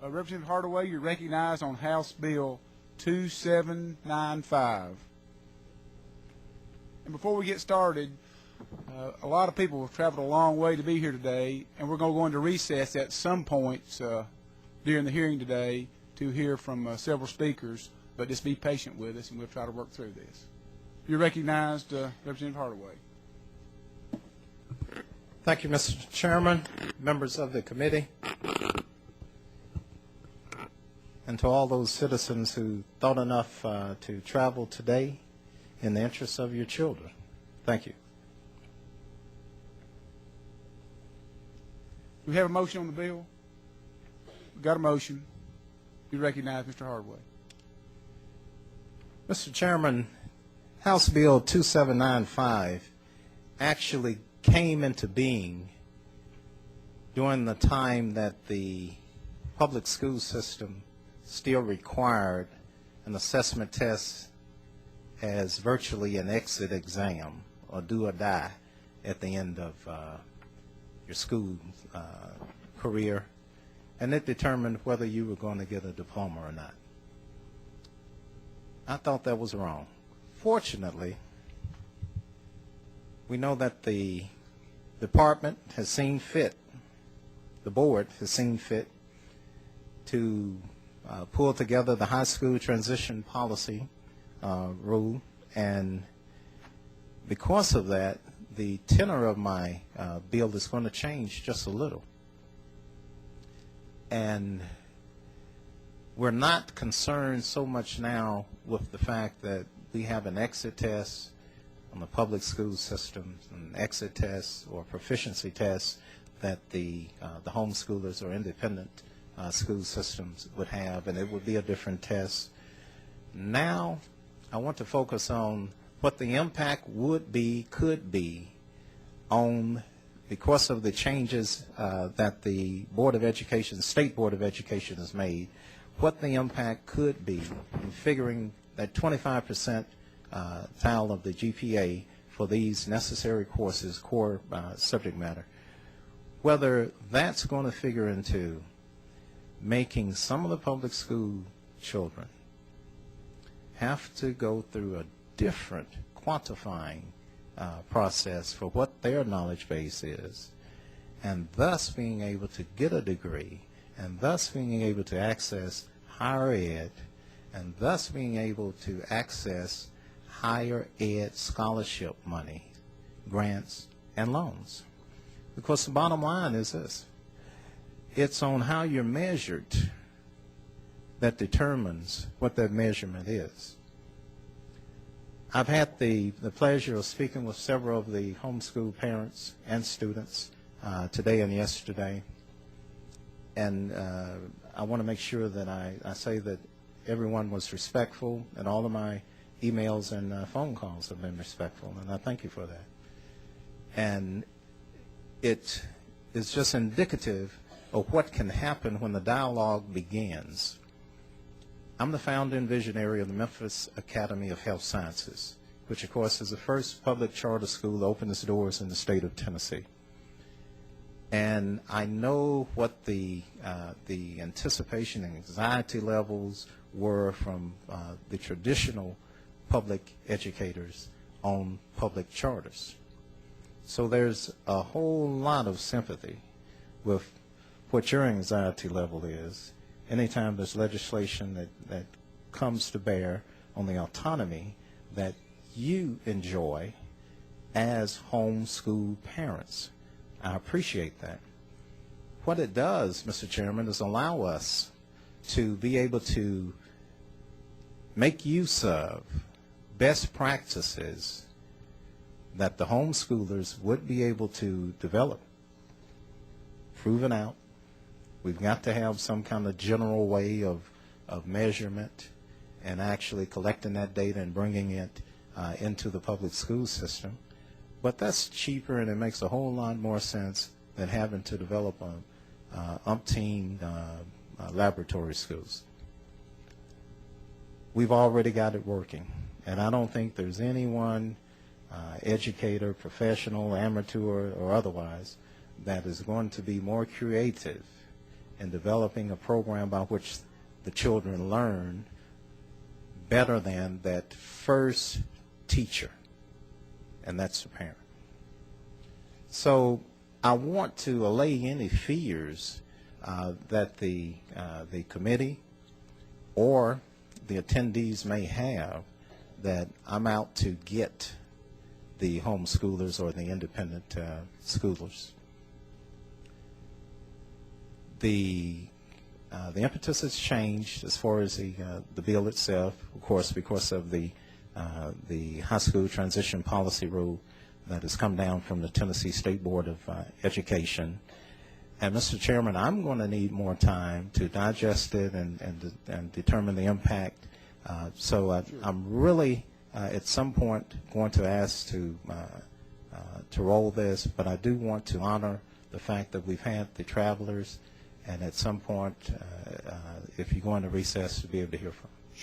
Representative Hardaway, you're recognized on House Bill 2795. And before we get started, a lot of people have traveled a long way to be here today, and we're going to go into recess at some points during the hearing today to hear from several speakers, but just be patient with us, and we'll try to work through this. You're recognized, Representative Hardaway. Thank you, Mr. Chairman, members of the committee, and to all those citizens who thought enough to travel today in the interests of your children. Thank you. Do we have a motion on the bill? We've got a motion. You recognize Mr. Hardaway. Mr. Chairman, House Bill 2795 actually came into being during the time that the public school system still required an assessment test as virtually an exit exam, or do or die at the end of your school career, and it determined whether you were going to get a diploma or not. I thought that was wrong. Fortunately, we know that the department has seen fit, the board has seen fit to pull together the high school transition policy rule, and because of that, the tenor of my bill is going to change just a little. And we're not concerned so much now with the fact that we have an exit test on the public school system, an exit test or proficiency test that the homeschoolers or independent school systems would have, and it would be a different test. Now, I want to focus on what the impact would be, could be, on, because of the changes that the Board of Education, State Board of Education has made, what the impact could be in figuring that 25% tile of the GPA for these necessary courses, core subject matter, whether that's going to figure into making some of the public school children have to go through a different quantifying process for what their knowledge base is, and thus being able to get a degree, and thus being able to access higher ed, and thus being able to access higher ed scholarship money, grants, and loans. Because the bottom line is this: it's on how you're measured that determines what that measurement is. I've had the pleasure of speaking with several of the homeschool parents and students today and yesterday, and I want to make sure that I say that everyone was respectful, and all of my emails and phone calls have been respectful, and I thank you for that. And it is just indicative of what can happen when the dialogue begins. I'm the founder and visionary of the Memphis Academy of Health Sciences, which of course is the first public charter school to open its doors in the state of Tennessee. And I know what the anticipation and anxiety levels were from the traditional public educators on public charters. So there's a whole lot of sympathy with what your anxiety level is anytime there's legislation that comes to bear on the autonomy that you enjoy as homeschool parents. I appreciate that. What it does, Mr. Chairman, is allow us to be able to make use of best practices that the homeschoolers would be able to develop, proven out. We've got to have some kind of general way of measurement and actually collecting that data and bringing it into the public school system. But that's cheaper, and it makes a whole lot more sense than having to develop umpteen laboratory schools. We've already got it working, and I don't think there's anyone, educator, professional, amateur, or otherwise, that is going to be more creative in developing a program by which the children learn better than that first teacher, and that's the parent. So I want to allay any fears that the committee or the attendees may have that I'm out to get the homeschoolers or the independent schoolers. The impetus has changed as far as the bill itself, of course, because of the high school transition policy rule that has come down from the Tennessee State Board of Education. And Mr. Chairman, I'm going to need more time to digest it and determine the impact. So I'm really at some point going to ask to roll this, but I do want to honor the fact that we've had the travelers, and at some point, if you go into recess, to be able to hear from them.